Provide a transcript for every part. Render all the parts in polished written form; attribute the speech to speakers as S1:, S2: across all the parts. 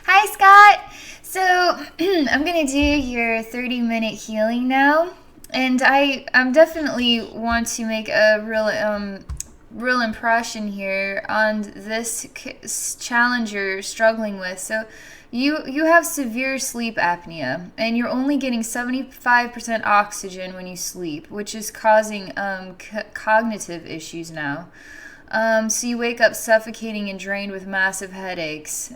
S1: Hi, Scott. So, I'm going to do your 30-minute healing now. And I'm definitely want to make a real impression here on this challenge you're struggling with. So, you have severe sleep apnea, and you're only getting 75% oxygen when you sleep, which is causing cognitive issues now. So you wake up suffocating and drained with massive headaches.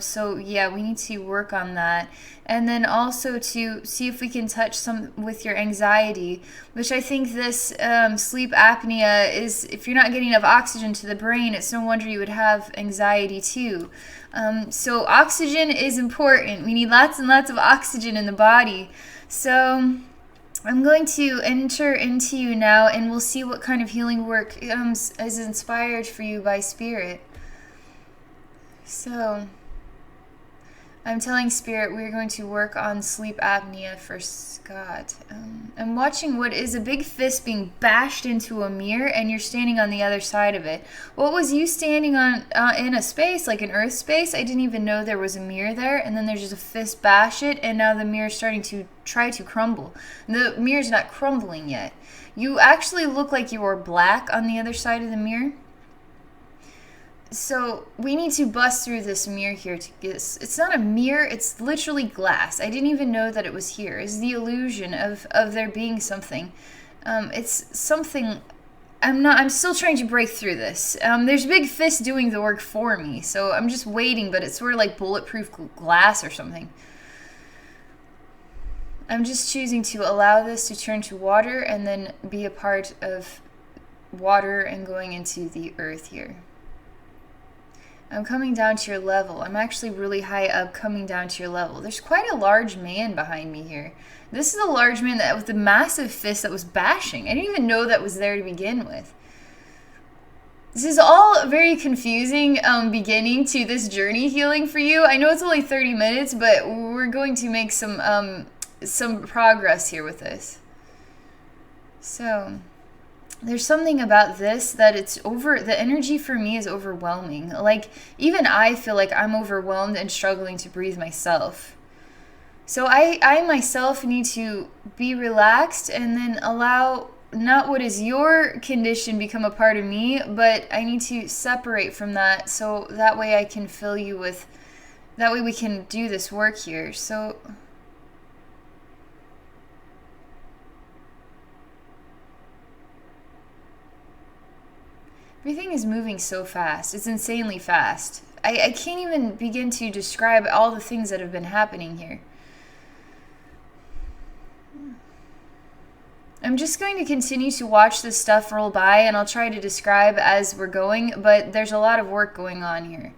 S1: So yeah, we need to work on that. And then also to see if we can touch some with your anxiety, which I think this sleep apnea is, if you're not getting enough oxygen to the brain, it's no wonder you would have anxiety too. So oxygen is important. We need lots and lots of oxygen in the body. So I'm going to enter into you now, and we'll see what kind of healing work is inspired for you by Spirit. So, I'm telling Spirit we're going to work on sleep apnea for Scott. I'm watching what is a big fist being bashed into a mirror, and you're standing on the other side of it. What was you standing on in a space, like an earth space? I didn't even know there was a mirror there, and then there's just a fist bash it, and now the mirror's starting to try to crumble. The mirror's not crumbling yet. You actually look like you are black on the other side of the mirror. So we need to bust through this mirror here to get this. It's not a mirror, it's literally glass. I didn't even know that it was here. It's the illusion of there being something. It's something. I'm still trying to break through this. There's Big Fist doing the work for me, so I'm just waiting, but it's sort of like bulletproof glass or something. I'm just choosing to allow this to turn to water and then be a part of water and going into the earth here. I'm coming down to your level. I'm actually really high up, coming down to your level. There's quite a large man behind me here. This is a large man that with a massive fist that was bashing. I didn't even know that was there to begin with. This is all very confusing beginning to this journey healing for you. I know it's only 30 minutes, but we're going to make some progress here with this. So there's something about this that the energy for me is overwhelming. Like, even I feel like I'm overwhelmed and struggling to breathe myself. So I myself need to be relaxed and then allow not what is your condition become a part of me, but I need to separate from that so that way I can fill you with, that way we can do this work here. So everything is moving so fast. It's insanely fast. I can't even begin to describe all the things that have been happening here. I'm just going to continue to watch this stuff roll by, and I'll try to describe as we're going, but there's a lot of work going on here.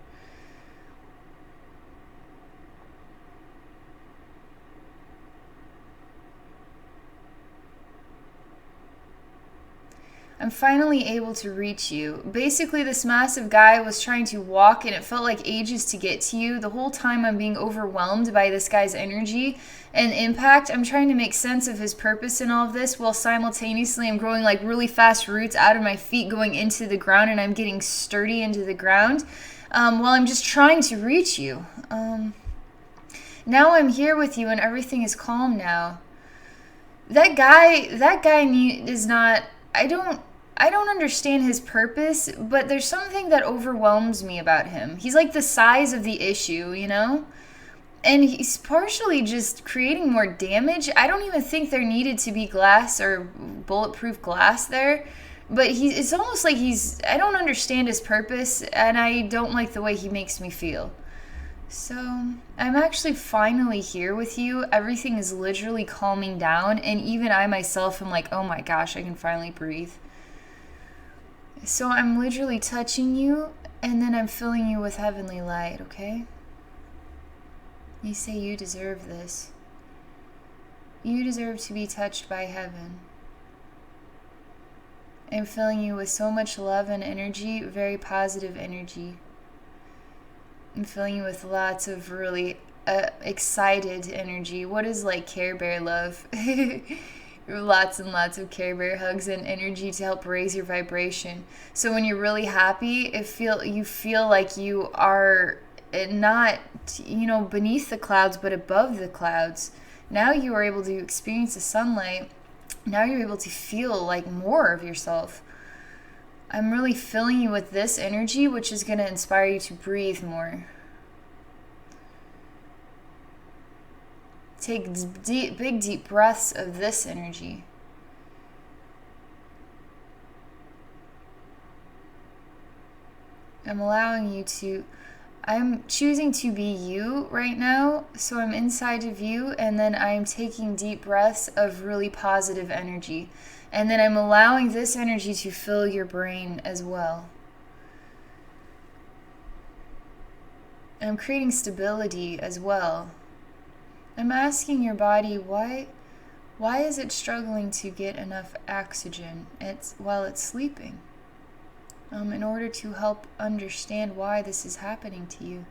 S1: I'm finally able to reach you. Basically, this massive guy was trying to walk, and it felt like ages to get to you. The whole time I'm being overwhelmed by this guy's energy and impact. I'm trying to make sense of his purpose in all of this, while simultaneously I'm growing like really fast roots out of my feet going into the ground, and I'm getting sturdy into the ground while I'm just trying to reach you. Now I'm here with you, and everything is calm now. That guy is not... I don't understand his purpose, but there's something that overwhelms me about him. He's like the size of the issue, you know? And he's partially just creating more damage. I don't even think there needed to be glass or bulletproof glass there. But it's almost like I don't understand his purpose, and I don't like the way he makes me feel. So, I'm actually finally here with you. Everything is literally calming down, and even I myself am like, oh my gosh, I can finally breathe. So I'm literally touching you, and then I'm filling you with heavenly light, okay? You say you deserve this. You deserve to be touched by heaven. I'm filling you with so much love and energy, very positive energy. I'm filling you with lots of really excited energy. What is like Care Bear love? Lots and lots of Care Bear hugs and energy to help raise your vibration. So when you're really happy, you feel like you are not, beneath the clouds, but above the clouds. Now you are able to experience the sunlight. Now you're able to feel like more of yourself. I'm really filling you with this energy, which is going to inspire you to breathe more. Take big, deep breaths of this energy. I'm choosing to be you right now, so I'm inside of you, and then I'm taking deep breaths of really positive energy. And then I'm allowing this energy to fill your brain as well. And I'm creating stability as well. I'm asking your body, why is it struggling to get enough oxygen while it's sleeping? In order to help understand why this is happening to you.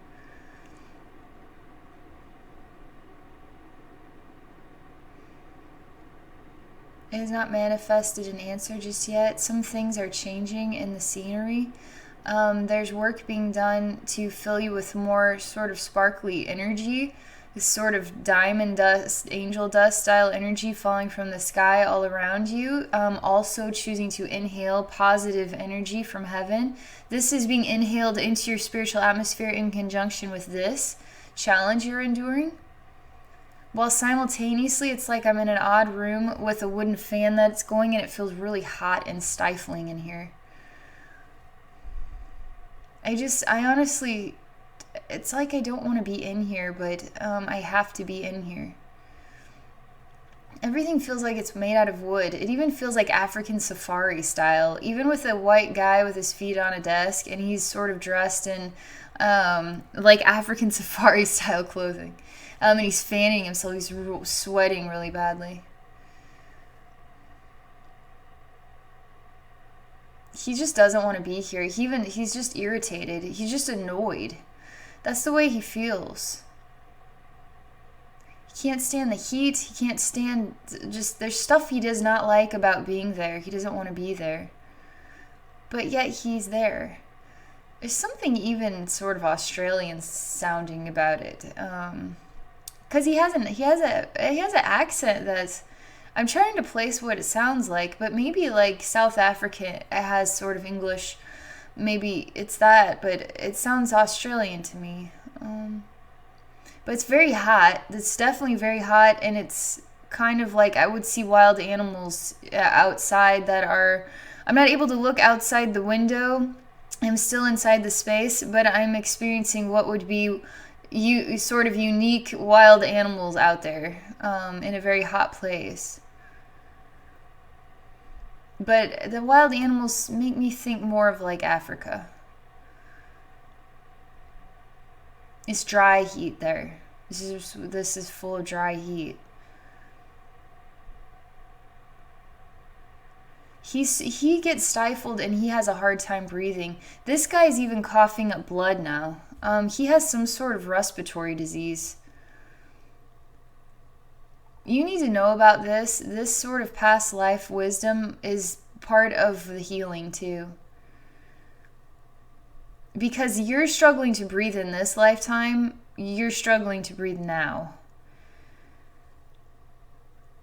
S1: It has not manifested an answer just yet. Some things are changing in the scenery. There's work being done to fill you with more sort of sparkly energy. This sort of diamond dust, angel dust style energy falling from the sky all around you. Also choosing to inhale positive energy from heaven. This is being inhaled into your spiritual atmosphere in conjunction with this challenge you're enduring. While simultaneously, it's like I'm in an odd room with a wooden fan that's going, and it feels really hot and stifling in here. I honestly, it's like I don't want to be in here, but I have to be in here. Everything feels like it's made out of wood. It even feels like African safari style, even with a white guy with his feet on a desk, and he's sort of dressed in like African safari style clothing. And he's fanning himself. He's sweating really badly. He just doesn't want to be here. He's just irritated. He's just annoyed. That's the way he feels. He can't stand the heat. He can't stand there's stuff he does not like about being there. He doesn't want to be there. But yet he's there. There's something even sort of Australian sounding about it. Because he has an accent that's, I'm trying to place what it sounds like, but maybe like South African has sort of English. Maybe it's that, but it sounds Australian to me. But it's very hot. It's definitely very hot, and it's kind of like I would see wild animals outside that are... I'm not able to look outside the window. I'm still inside the space, but I'm experiencing what would be sort of unique wild animals out there in a very hot place. But the wild animals make me think more of like Africa. It's dry heat there. This is full of dry heat. He gets stifled and he has a hard time breathing. This guy's even coughing up blood now. He has some sort of respiratory disease. You need to know about this. This sort of past life wisdom is part of the healing too. Because you're struggling to breathe in this lifetime, you're struggling to breathe now.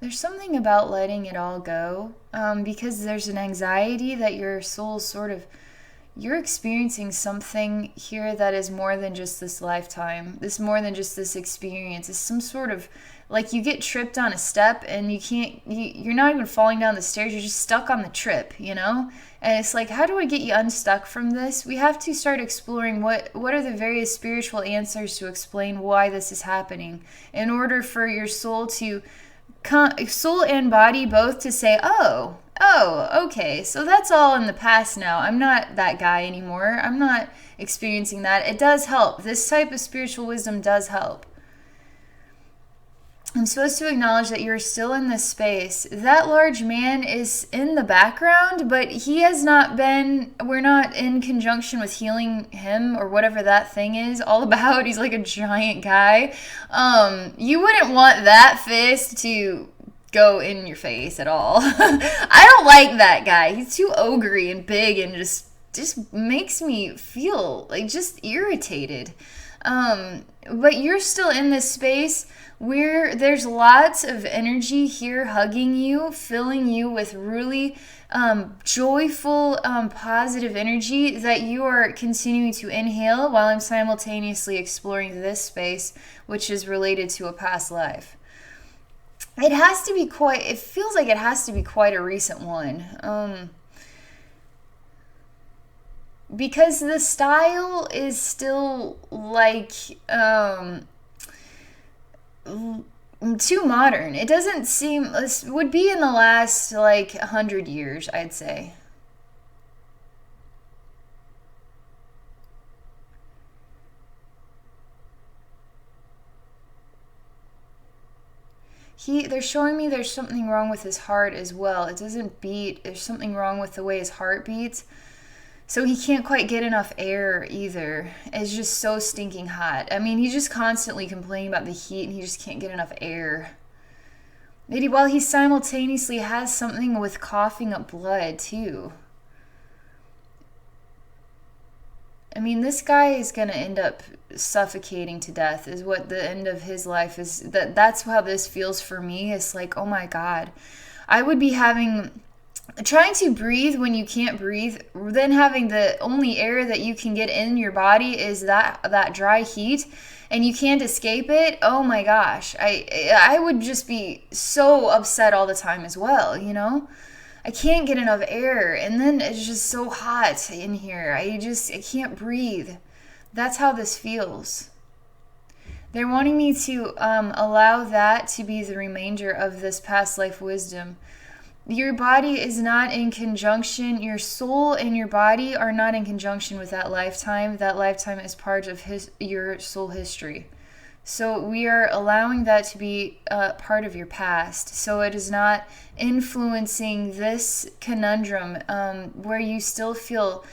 S1: There's something about letting it all go, because there's an anxiety that your soul sort of... You're experiencing something here that is more than just this lifetime. This more than just this experience. It's some sort of... Like you get tripped on a step and you're not even falling down the stairs. You're just stuck on the trip, you know? And it's like, how do I get you unstuck from this? We have to start exploring what are the various spiritual answers to explain why this is happening in order for your soul to... soul and body both to say, oh, okay, so that's all in the past now. I'm not that guy anymore. I'm not experiencing that. It does help. This type of spiritual wisdom does help. I'm supposed to acknowledge that you're still in this space. That large man is in the background, but he has not been... We're not in conjunction with healing him or whatever that thing is all about. He's like a giant guy. You wouldn't want that fist to go in your face at all. I don't like that guy. He's too ogre and big and just makes me feel like just irritated. But you're still in this space where there's lots of energy here hugging you, filling you with really joyful, positive energy that you are continuing to inhale while I'm simultaneously exploring this space, which is related to a past life. It feels like it has to be quite a recent one. Because the style is still like too modern. It doesn't seem, this would be in the last like 100 years, I'd say. They're showing me there's something wrong with his heart as well. It doesn't beat. There's something wrong with the way his heart beats. So he can't quite get enough air either. It's just so stinking hot. I mean, he's just constantly complaining about the heat and he just can't get enough air. Maybe while he simultaneously has something with coughing up blood too. I mean, this guy is going to end up suffocating to death is what the end of his life is. That's how this feels for me. It's like, oh my God. I would be trying to breathe when you can't breathe, then having the only air that you can get in your body is that dry heat, and you can't escape it. Oh my gosh. I would just be so upset all the time as well, you know? I can't get enough air, and then it's just so hot in here. I can't breathe. That's how this feels. They're wanting me to allow that to be the remainder of this past life wisdom. Your body is not in conjunction, your soul and your body are not in conjunction with that lifetime. That lifetime is part of your soul history. So we are allowing that to be part of your past. So it is not influencing this conundrum where you still feel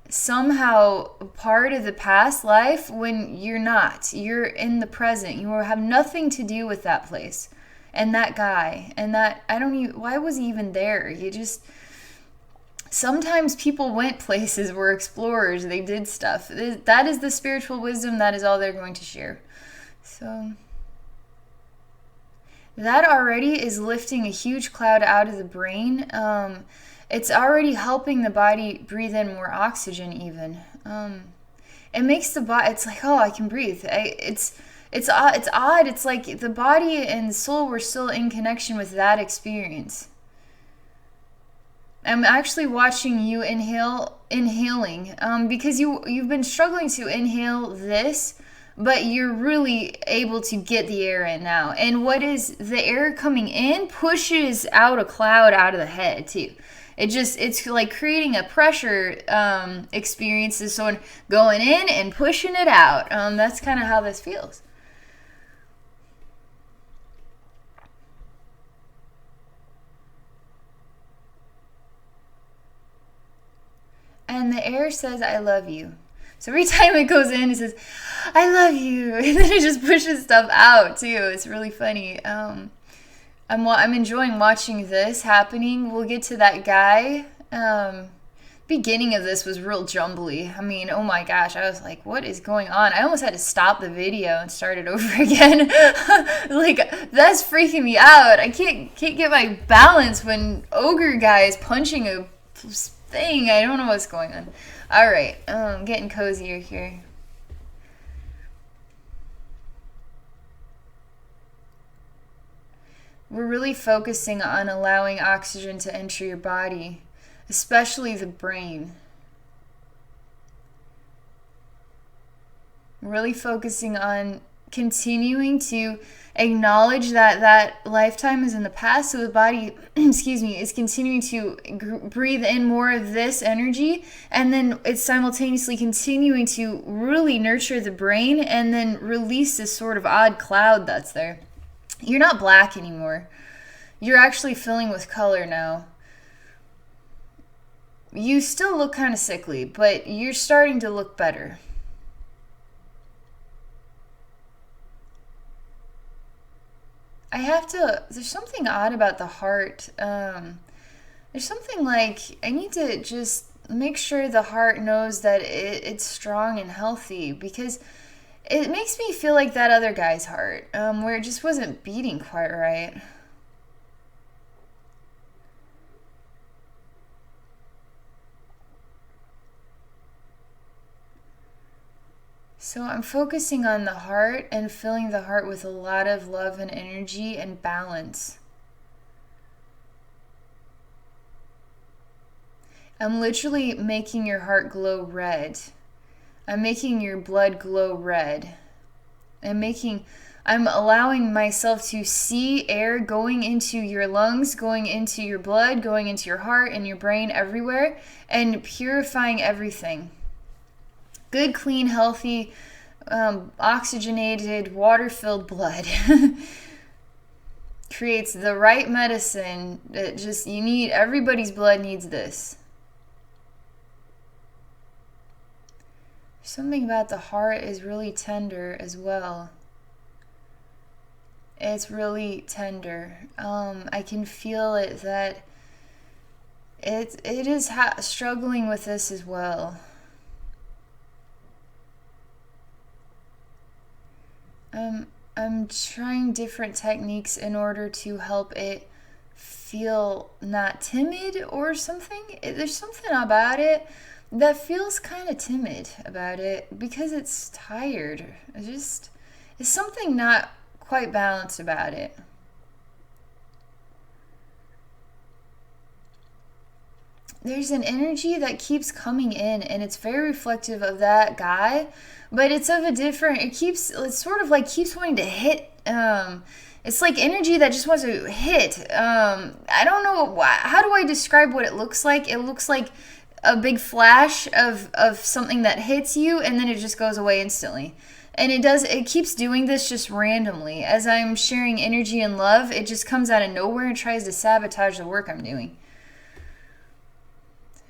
S1: somehow part of the past life when you're not. You're in the present. You have nothing to do with that place and that guy. And that, why was he even there? Sometimes people went places, were explorers, they did stuff. That is the spiritual wisdom. That is all they're going to share. So that already is lifting a huge cloud out of the brain. It's already helping the body breathe in more oxygen even. It makes the body, it's like, oh, I can breathe. It's odd. It's like the body and soul were still in connection with that experience. I'm actually watching you inhaling because you've been struggling to inhale this, but you're really able to get the air in now. And what is the air coming in pushes out a cloud out of the head too. It's like creating a pressure experience. So someone going in and pushing it out. That's kind of how this feels. And the air says, I love you. So every time it goes in, it says, I love you. And then it just pushes stuff out, too. It's really funny. I'm enjoying watching this happening. We'll get to that guy. Beginning of this was real jumbly. I mean, oh my gosh. I was like, what is going on? I almost had to stop the video and start it over again. Like, that's freaking me out. I can't get my balance when ogre guy is punching a thing. I don't know what's going on. All right, getting cozier here. We're really focusing on allowing oxygen to enter your body, especially the brain. Really focusing on continuing to acknowledge that lifetime is in the past, so the body is continuing to breathe in more of this energy, and then it's simultaneously continuing to really nurture the brain and then release this sort of odd cloud that's there. You're not black anymore. You're actually filling with color now. You still look kind of sickly, but you're starting to look better. There's something odd about the heart. There's something like, I need to just make sure the heart knows that it's strong and healthy, because It makes me feel like that other guy's heart, where it just wasn't beating quite right. So I'm focusing on the heart and filling the heart with a lot of love and energy and balance. I'm literally making your heart glow red. I'm making your blood glow red. I'm allowing myself to see air going into your lungs, going into your blood, going into your heart and your brain, everywhere, and purifying everything. Good, clean, healthy, oxygenated, water-filled blood creates the right medicine that just you need. Everybody's blood needs this. Something about the heart is really tender as well. It's really tender. I can feel it that it is struggling with this as well. I'm trying different techniques in order to help it feel not timid or something. There's something about it that feels kind of timid about it because it's tired. It's something not quite balanced about it. There's an energy that keeps coming in, and it's very reflective of that guy, but it's of a different, it's sort of like keeps wanting to hit. It's like energy that just wants to hit. I don't know how do I describe what it looks like. It looks like a big flash of something that hits you, and then it just goes away instantly. And it keeps doing this just randomly. As I'm sharing energy and love, it just comes out of nowhere and tries to sabotage the work I'm doing.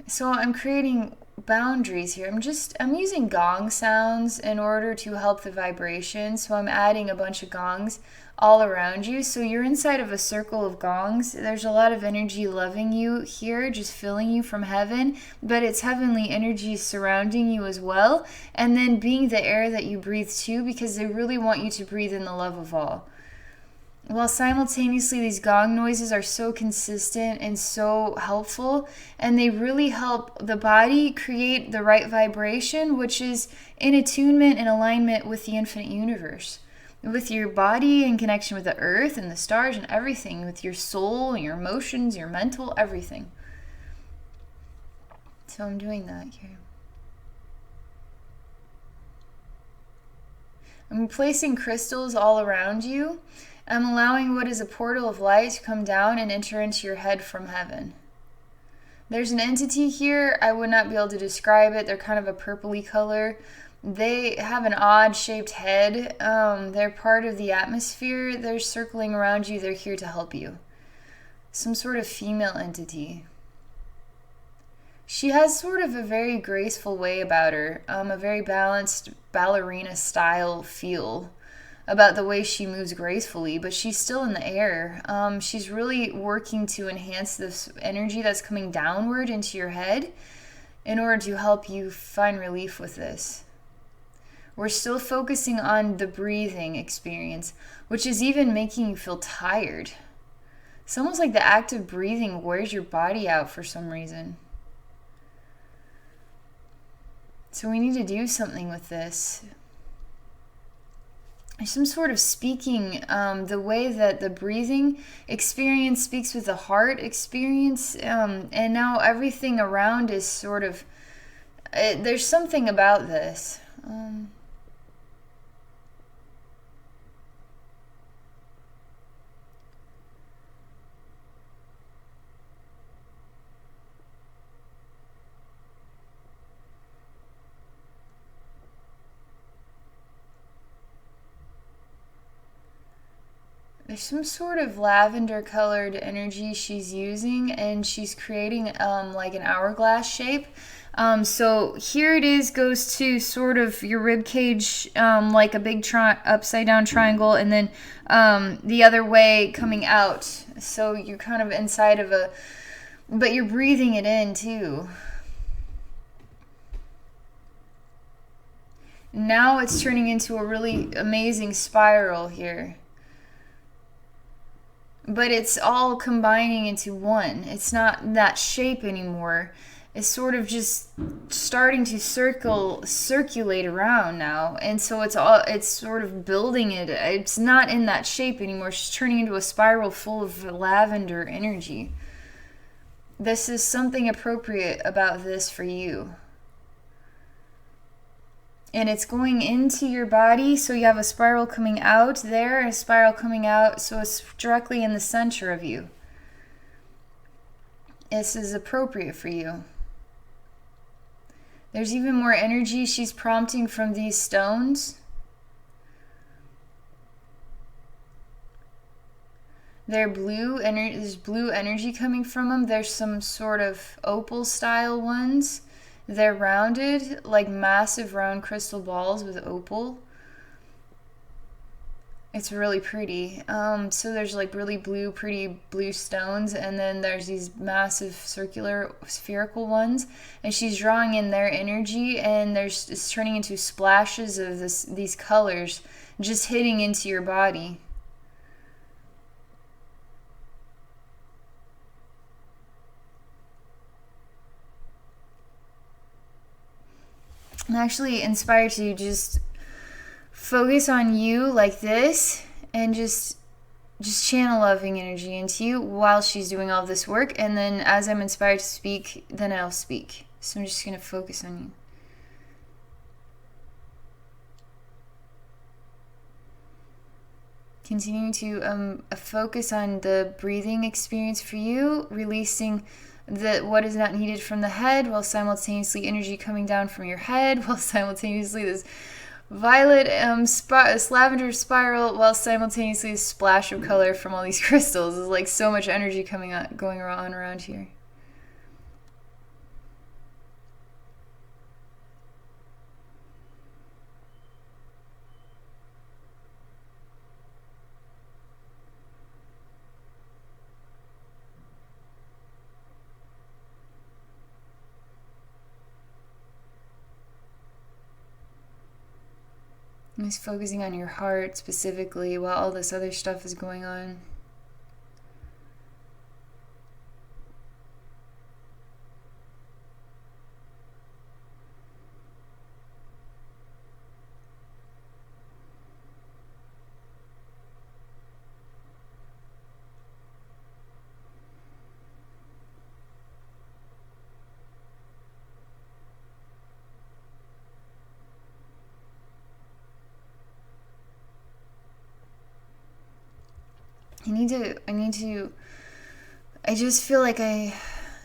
S1: So I'm creating boundaries here. I'm using gong sounds in order to help the vibration. So I'm adding a bunch of gongs all around you. So you're inside of a circle of gongs. There's a lot of energy loving you here, just filling you from heaven, but it's heavenly energy surrounding you as well. And then being the air that you breathe too, because they really want you to breathe in the love of all. While simultaneously these gong noises are so consistent and so helpful, and they really help the body create the right vibration, which is in attunement and alignment with the infinite universe, with your body in connection with the earth and the stars and everything, with your soul and your emotions, your mental, everything. So I'm doing that here. I'm placing crystals all around you. I'm allowing what is a portal of light to come down and enter into your head from heaven. There's an entity here. I would not be able to describe it. They're kind of a purpley color. They have an odd shaped head. They're part of the atmosphere. They're circling around you. They're here to help you. Some sort of female entity. She has sort of a very graceful way about her. A very balanced ballerina style feel about the way she moves gracefully, but she's still in the air. She's really working to enhance this energy that's coming downward into your head in order to help you find relief with this. We're still focusing on the breathing experience, which is even making you feel tired. It's almost like the act of breathing wears your body out for some reason. So we need to do something with this. Some sort of speaking, the way that the breathing experience speaks with the heart experience, and now everything around is sort of, there's something about this. There's some sort of lavender colored energy she's using, and she's creating like an hourglass shape. So here it is, goes to sort of your rib cage, like a big upside down triangle, and then the other way coming out. So you're kind of inside of but you're breathing it in too. Now it's turning into a really amazing spiral here. But it's all combining into one. It's not that shape anymore. It's sort of just starting to circulate around now. And so it's sort of building it. It's not in that shape anymore. It's just turning into a spiral full of lavender energy. This is something appropriate about this for you. And it's going into your body, so you have a spiral coming out there, and a spiral coming out, so it's directly in the center of you. This is appropriate for you. There's even more energy she's prompting from these stones. They're blue, and there's blue energy coming from them. There's some sort of opal style ones. They're rounded, like massive round crystal balls with opal. It's really pretty. So there's like really pretty blue stones, and then there's these massive circular spherical ones, and she's drawing in their energy, and it's turning into splashes of these colors just hitting into your body. I'm actually inspired to just focus on you like this and just channel loving energy into you while she's doing all this work. And then as I'm inspired to speak, then I'll speak. So I'm just going to focus on you. Continuing to focus on the breathing experience for you, releasing what is not needed from the head, while simultaneously energy coming down from your head, while simultaneously this violet lavender spiral, while simultaneously a splash of color from all these crystals. There's like so much energy going on around here. I'm just focusing on your heart specifically while all this other stuff is going on. I just feel like I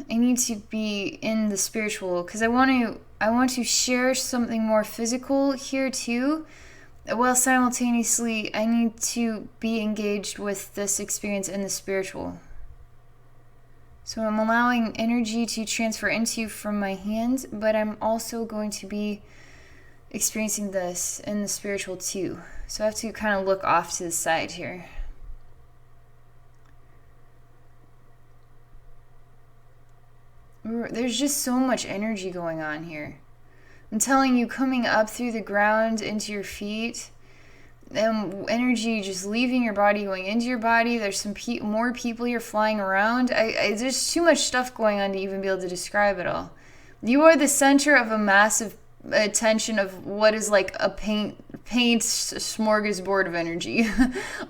S1: need to be in the spiritual, because I want to share something more physical here too, while simultaneously I need to be engaged with this experience in the spiritual. So I'm allowing energy to transfer into you from my hands, but I'm also going to be experiencing this in the spiritual too. So I have to kind of look off to the side here. There's just so much energy going on here. I'm telling you, coming up through the ground into your feet, and energy just leaving your body, going into your body. There's some more people here flying around. There's too much stuff going on to even be able to describe it all. You are the center of a massive attention of what is like a paint smorgasbord of energy.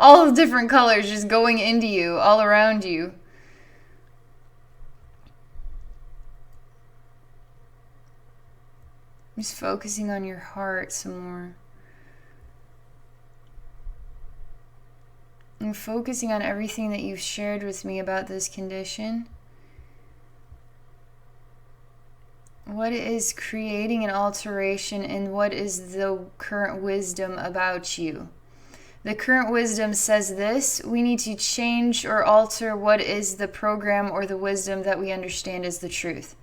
S1: All the different colors just going into you, all around you. Just focusing on your heart some more. And focusing on everything that you've shared with me about this condition. What is creating an alteration, and what is the current wisdom about you? The current wisdom says this: we need to change or alter what is the program or the wisdom that we understand as the truth.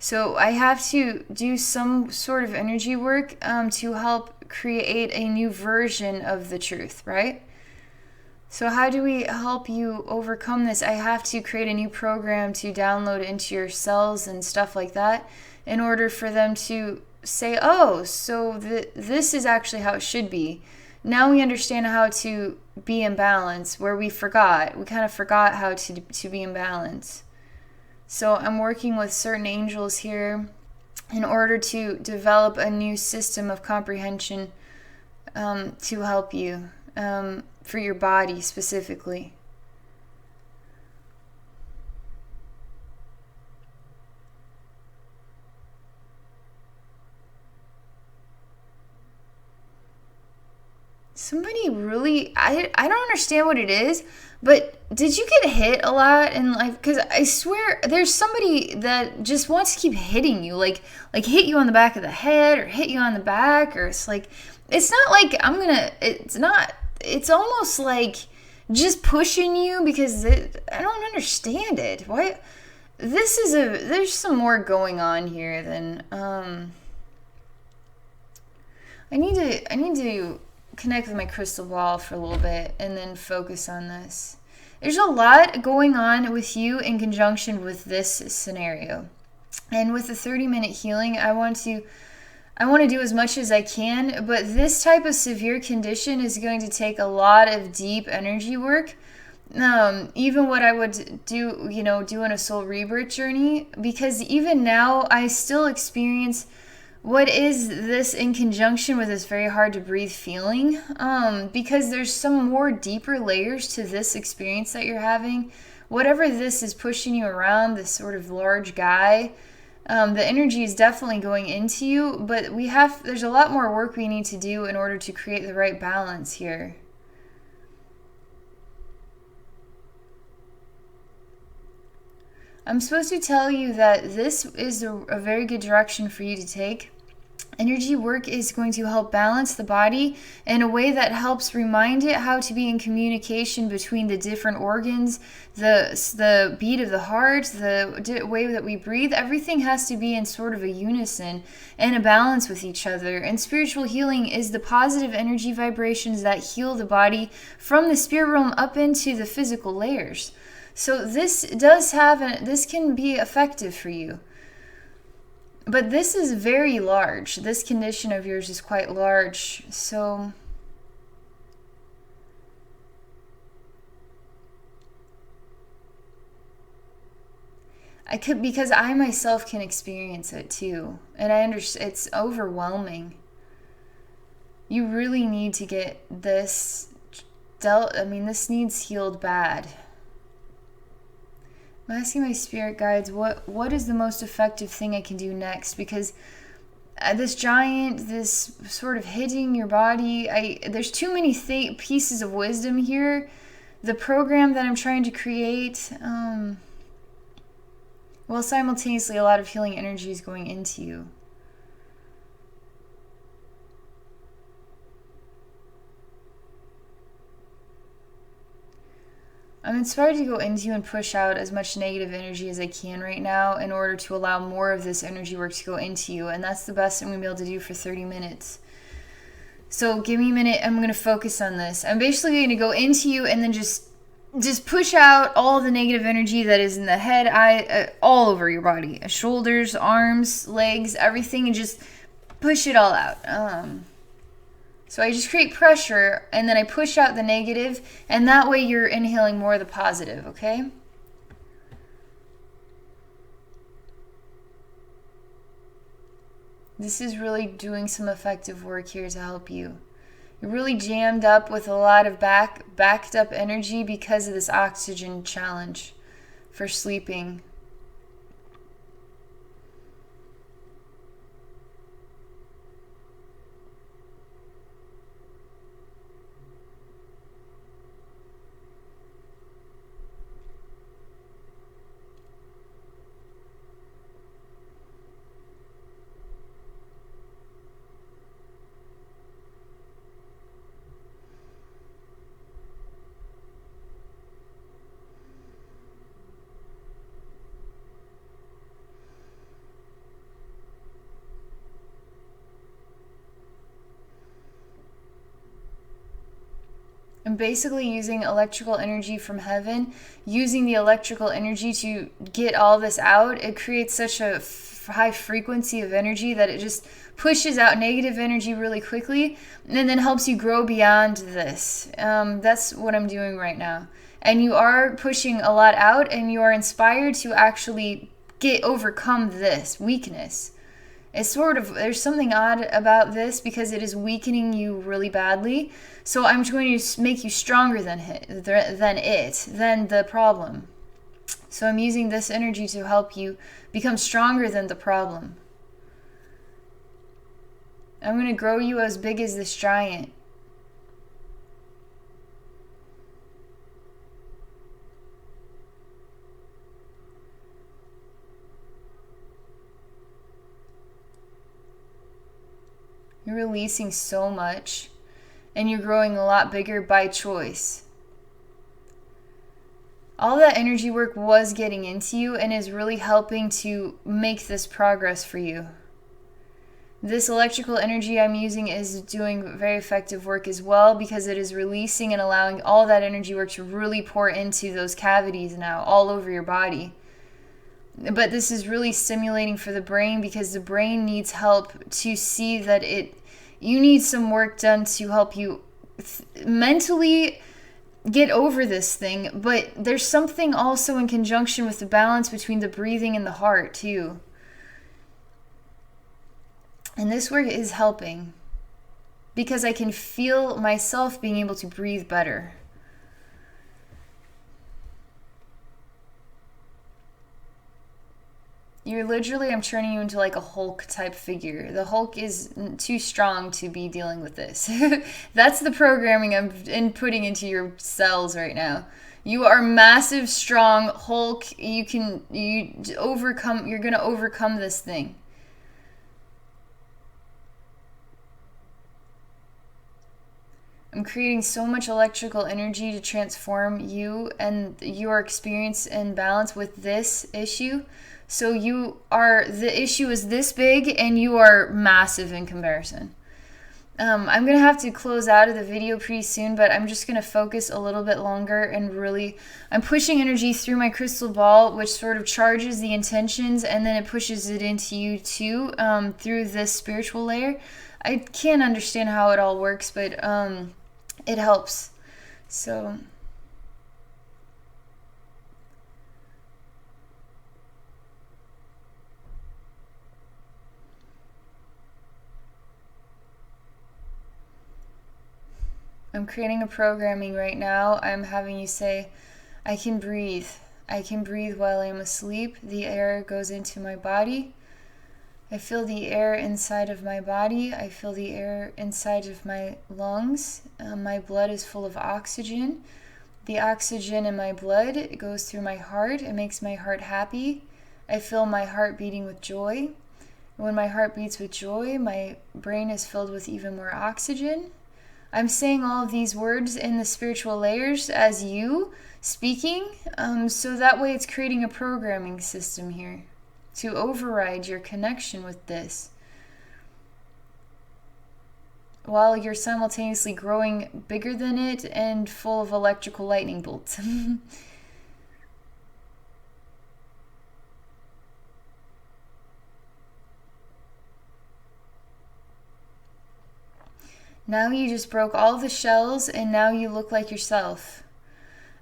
S1: So I have to do some sort of energy work to help create a new version of the truth, right? So how do we help you overcome this? I have to create a new program to download into your cells and stuff like that in order for them to say, oh, so this is actually how it should be. Now we understand how to be in balance, where we kind of forgot how to be in balance. So I'm working with certain angels here in order to develop a new system of comprehension to help you, for your body specifically. Somebody really, I don't understand what it is, but did you get hit a lot in life? Because I swear there's somebody that just wants to keep hitting you, like hit you on the back of the head or hit you on the back, or it's not like it's almost like just pushing you because I don't understand it. Why? There's some more going on here than, I need to connect with my crystal ball for a little bit and then focus on this. There's a lot going on with you in conjunction with this scenario. And with the 30-minute healing, I want to do as much as I can, but this type of severe condition is going to take a lot of deep energy work. Even what I would do, doing a soul rebirth journey, because even now I still experience what is this in conjunction with this very hard to breathe feeling, because there's some more deeper layers to this experience that you're having. Whatever this is pushing you around, this sort of large guy, the energy is definitely going into you, but there's a lot more work we need to do in order to create the right balance here. I'm supposed to tell you that this is a very good direction for you to take. Energy work is going to help balance the body in a way that helps remind it how to be in communication between the different organs, the beat of the heart, the way that we breathe. Everything has to be in sort of a unison and a balance with each other. And spiritual healing is the positive energy vibrations that heal the body from the spirit realm up into the physical layers. So this can be effective for you. But this is very large. This condition of yours is quite large. So because I myself can experience it too. And I understand it's overwhelming. You really need to get this this needs healed bad. I'm asking my spirit guides, what is the most effective thing I can do next? Because this sort of hitting your body, there's too many pieces of wisdom here. The program that I'm trying to create, simultaneously a lot of healing energy is going into you. I'm inspired to go into you and push out as much negative energy as I can right now in order to allow more of this energy work to go into you. And that's the best I'm going to be able to do for 30 minutes. So give me a minute. I'm going to focus on this. I'm basically going to go into you and then just push out all the negative energy that is in the head, all over your body. Shoulders, arms, legs, everything, and just push it all out. So I just create pressure, and then I push out the negative, and that way you're inhaling more of the positive, okay? This is really doing some effective work here to help you. You're really jammed up with a lot of backed up energy because of this oxygen challenge for sleeping. I'm basically using electrical energy from heaven, using the electrical energy to get all this out. It creates such a high frequency of energy that it just pushes out negative energy really quickly and then helps you grow beyond this. That's what I'm doing right now. And you are pushing a lot out, and you are inspired to actually overcome this weakness. It's sort of, there's something odd about this because it is weakening you really badly. So I'm going to make you stronger than the problem. So I'm using this energy to help you become stronger than the problem. I'm going to grow you as big as this giant. You're releasing so much, and you're growing a lot bigger by choice. All that energy work was getting into you and is really helping to make this progress for you. This electrical energy I'm using is doing very effective work as well, because it is releasing and allowing all that energy work to really pour into those cavities now, all over your body. But this is really stimulating for the brain, because the brain needs help to see that you need some work done to help you mentally get over this thing. But there's something also in conjunction with the balance between the breathing and the heart too. And this work is helping, because I can feel myself being able to breathe better. You're literally, I'm turning you into like a Hulk type figure. The Hulk is too strong to be dealing with this. That's the programming I'm inputting into your cells right now. You are massive, strong Hulk. You're going to overcome this thing. I'm creating so much electrical energy to transform you and your experience and balance with this issue. So the issue is this big and you are massive in comparison. I'm going to have to close out of the video pretty soon, but I'm just going to focus a little bit longer and really, I'm pushing energy through my crystal ball, which sort of charges the intentions, and then it pushes it into you too, through this spiritual layer. I can't understand how it all works, but it helps. So I'm creating a programming right now. I'm having you say, I can breathe. I can breathe while I'm asleep. The air goes into my body. I feel the air inside of my body. I feel the air inside of my lungs. My blood is full of oxygen. The oxygen in my blood, it goes through my heart. It makes my heart happy. I feel my heart beating with joy. When my heart beats with joy, my brain is filled with even more oxygen. I'm saying all of these words in the spiritual layers as you speaking, so that way it's creating a programming system here to override your connection with this, while you're simultaneously growing bigger than it and full of electrical lightning bolts. Now you just broke all the shells, and now you look like yourself.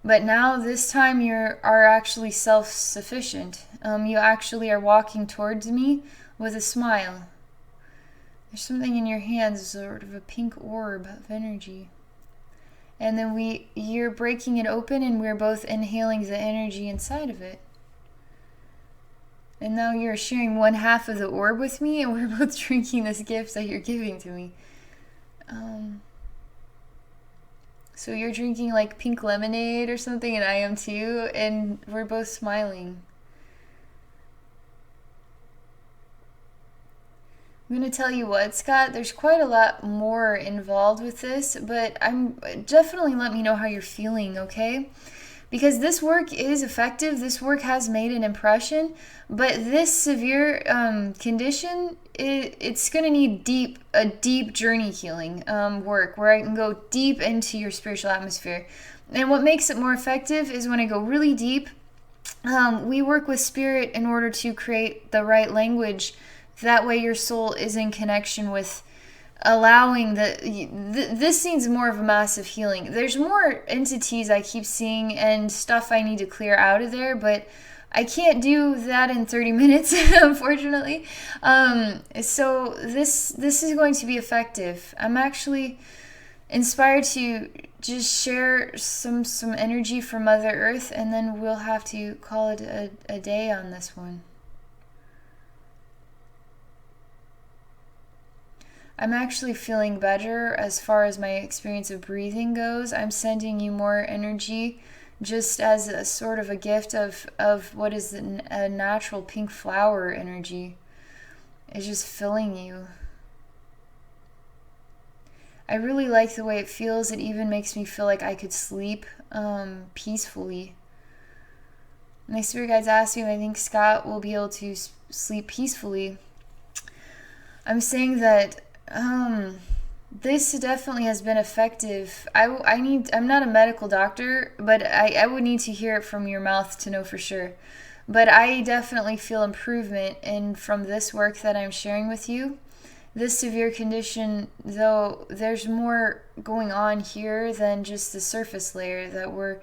S1: But now this time you are actually self-sufficient. You actually are walking towards me with a smile. There's something in your hands, sort of a pink orb of energy. And then you're breaking it open, and we're both inhaling the energy inside of it. And now you're sharing one half of the orb with me, and we're both drinking this gift that you're giving to me. So you're drinking like pink lemonade or something, and I am too, and we're both smiling. I'm going to tell you what, Scott, there's quite a lot more involved with this, but definitely let me know how you're feeling, okay? Because this work is effective, this work has made an impression, but this severe condition, it's going to need a deep journey healing work, where I can go deep into your spiritual atmosphere. And what makes it more effective is when I go really deep, we work with spirit in order to create the right language. That way your soul is in connection with allowing this needs more of a massive healing. There's more entities I keep seeing and stuff I need to clear out of there, but I can't do that in 30 minutes, unfortunately. So this is going to be effective. I'm actually inspired to just share some energy from Mother Earth, and then we'll have to call it a day on this one. I'm actually feeling better as far as my experience of breathing goes. I'm sending you more energy just as a sort of a gift of what is a natural pink flower energy. It's just filling you. I really like the way it feels. It even makes me feel like I could sleep peacefully. My spirit guides asked me if I think Scott will be able to sleep peacefully. I'm saying that this definitely has been effective. I'm not a medical doctor, but I would need to hear it from your mouth to know for sure. But I definitely feel improvement from this work that I'm sharing with you. This severe condition, though, there's more going on here than just the surface layer, that we're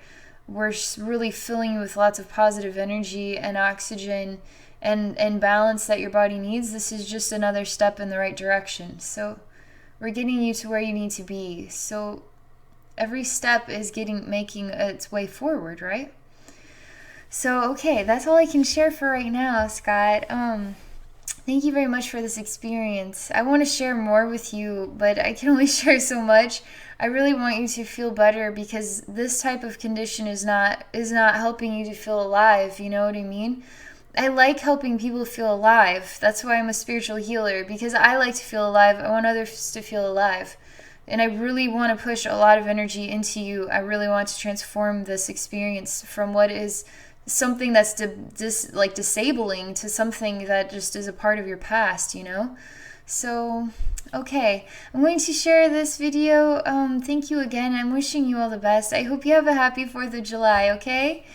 S1: really filling you with lots of positive energy and oxygen and balance that your body needs. This is just another step in the right direction. So we're getting you to where you need to be. So every step is making its way forward, right? So, okay, that's all I can share for right now, Scott. Thank you very much for this experience. I want to share more with you, but I can only share so much. I really want you to feel better, because this type of condition is not helping you to feel alive, you know what I mean? I like helping people feel alive. That's why I'm a spiritual healer, because I like to feel alive. I want others to feel alive. And I really want to push a lot of energy into you. I really want to transform this experience from what is something that's disabling to something that just is a part of your past, you know? So, okay, I'm going to share this video. Thank you again. I'm wishing you all the best. I hope you have a happy 4th of July, okay?